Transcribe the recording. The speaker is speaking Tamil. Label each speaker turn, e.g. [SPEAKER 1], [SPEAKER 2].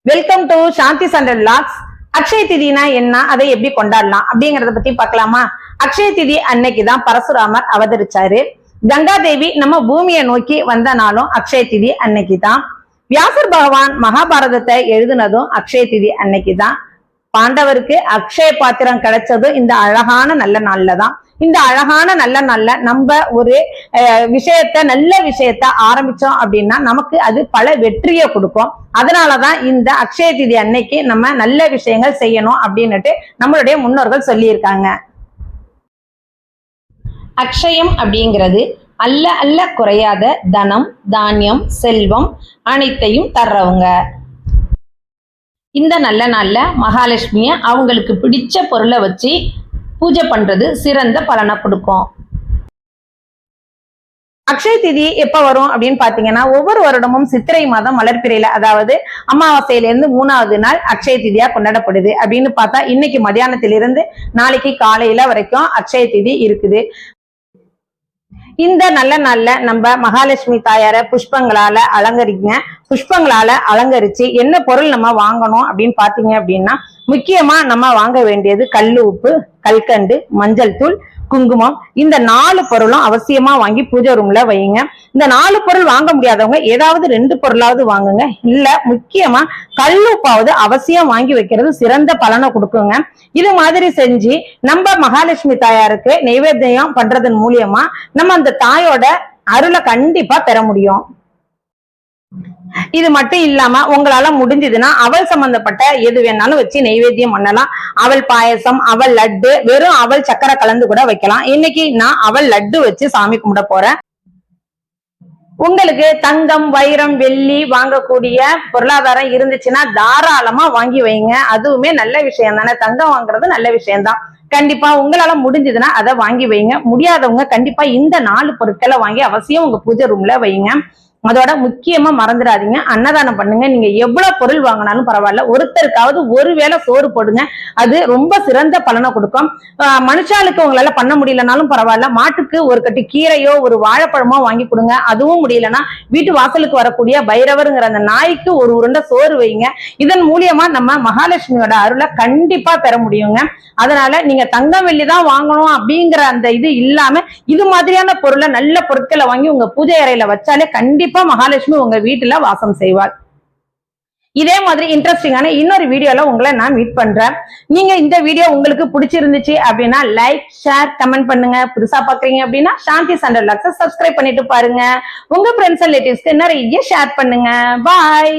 [SPEAKER 1] Welcome to Shanthi Sundar vlogs. Akshaya திதினா என்ன, அதை எப்படி கொண்டாடலாம் அப்படிங்கறத பத்தி பார்க்கலாமா? அக்ஷய திதி அன்னைக்குதான் பரசுராமர் அவதரிச்சாரு. கங்காதேவி நம்ம பூமியை நோக்கி வந்த நாளும் அக்ஷய திதி அன்னைக்குதான். வியாசர் பகவான் மகாபாரதத்தை எழுதுனதும் அக்ஷய திதி அன்னைக்குதான். பாண்டவருக்கு அக்ஷய பாத்திரம் கிடைச்சதும் இந்த அழகான நல்ல நாள்ல தான். இந்த அழகான நல்ல நாள்ல நம்ம ஒரு நல்ல விஷயத்த ஆரம்பிச்சோம் அப்படின்னா நமக்கு அது பல வெற்றியை கொடுக்கும். அதனாலதான் இந்த அக்ஷய திதி அன்னைக்கு நம்ம நல்ல விஷயங்கள் செய்யணும் அப்படின்னுட்டு நம்மளுடைய முன்னோர்கள் சொல்லியிருக்காங்க. அக்ஷயம் அப்படிங்கிறது அல்ல அல்ல குறையாத தனம், தானியம், செல்வம் அனைத்தையும் தர்றவங்க. இந்த நல்ல நாள்ல மகாலட்சுமிய அவங்களுக்கு பிடிச்ச பொருளை வச்சு பூஜை பண்றது சிறந்த பலனை கொடுக்கும். அக்ஷய திதி எப்ப வரும் அப்படின்னு பாத்தீங்கன்னா, ஒவ்வொரு வருடமும் சித்திரை மாதம் மலர்பிறையில, அதாவது அமாவாசையில இருந்து 3வது நாள் அக்ஷய திதியா கொண்டாடப்படுது. அப்படின்னு பார்த்தா இன்னைக்கு மத்தியானத்திலிருந்து நாளைக்கு காலையில வரைக்கும் அக்ஷய திதி இருக்குது. இந்த நல்ல நாள்ல நம்ம மகாலட்சுமி தாயார புஷ்பங்களால அலங்கரிச்சு என்ன பொருள் நம்ம வாங்கணும் அப்படின்னு பாத்தீங்க அப்படின்னா, முக்கியமா நம்ம வாங்க வேண்டியது கல்லு உப்பு, கல்கண்டு, மஞ்சள் தூள், குங்குமம். இந்த 4 பொருளும் அவசியமா வாங்கி பூஜை ரூம்ல வையுங்க. இந்த 4 பொருள் வாங்க முடியாதவங்க ஏதாவது 2 பொருளாவது வாங்குங்க. இல்ல முக்கியமா கல்லுப்பாவது அவசியம் வாங்கி வைக்கிறது சிறந்த பலனை கொடுக்குங்க. இது மாதிரி செஞ்சு நம்ம மகாலட்சுமி தாயாருக்கு நைவேத்தியம் பண்றதன் மூலியமா நம்ம அந்த தாயோட அருளை கண்டிப்பா பெற முடியும். இது மட்டும் இல்லாம உங்களால முடிஞ்சதுன்னா அவல் சம்பந்தப்பட்ட எது வேணாலும் வச்சு நைவேத்தியம் பண்ணலாம். அவல் பாயசம், அவல் லட்டு, வெறும் அவல் சக்கரை கலந்து கூட வைக்கலாம். இன்னைக்கு நான் அவல் லட்டு வச்சு சாமி கும்பிட போறேன். உங்களுக்கு தங்கம், வைரம், வெள்ளி வாங்கக்கூடிய பொருளாதாரம் இருந்துச்சுன்னா தாராளமா வாங்கி வைங்க. அதுவுமே நல்ல விஷயம் தானே. தங்கம் வாங்குறது நல்ல விஷயம்தான். கண்டிப்பா உங்களால முடிஞ்சதுன்னா அதை வாங்கி வைங்க. முடியாதவங்க கண்டிப்பா இந்த 4 பொருட்களை வாங்கி அவசியம் உங்க பூஜை ரூம்ல வைங்க. அதோட முக்கியமா மறந்துடாதீங்க, அன்னதானம் பண்ணுங்க. நீங்க எவ்வளவு பொருள் வாங்கினாலும் பரவாயில்ல, ஒருத்தருக்காவது ஒருவேளை சோறு போடுங்க. அது ரொம்ப சிறந்த பலனை கொடுக்கும். மனுஷாளுக்கு உங்களால பண்ண முடியலனாலும் பரவாயில்ல, மாட்டுக்கு ஒரு கட்டி கீரையோ ஒரு வாழைப்பழமோ வாங்கி கொடுங்க. அதுவும் முடியலன்னா வீட்டு வாசலுக்கு வரக்கூடிய பைரவருங்கிற அந்த நாய்க்கு ஒரு உருண்டை சோறு வைங்க. இதன் மூலியமா நம்ம மகாலட்சுமியோட அருளை கண்டிப்பா பெற முடியுங்க. அதனால நீங்க தங்கம் வெள்ளி தான் வாங்கணும் அப்படிங்கிற அந்த இது இல்லாம இது மாதிரியான பொருளை, நல்ல பொருட்களை வாங்கி உங்க பூஜை அறையில வச்சாலே கண்டிப்பா மகாலட்சுமி உங்க வீட்டுல வாசம் செய்வாள். இதே மாதிரி இன்ட்ரெஸ்டிங்கான இன்னொரு வீடியோல உங்களை நான் மீட் பண்றேன். நீங்க இந்த வீடியோ உங்களுக்கு பிடிச்சிருந்துச்சு அப்படின்னா லைக், ஷேர், கமெண்ட் பண்ணுங்க. புதுசா பாக்குறீங்க அப்படின்னா சாந்தி சண்டர் வ்ளாக்ஸை சப்ஸ்கிரைப் பண்ணிட்டு பாருங்க. உங்க ஃப்ரெண்ட்ஸ் ரிலேட்டிவ்ஸ்க்கு நிறைய ஷேர் பண்ணுங்க. பாய்.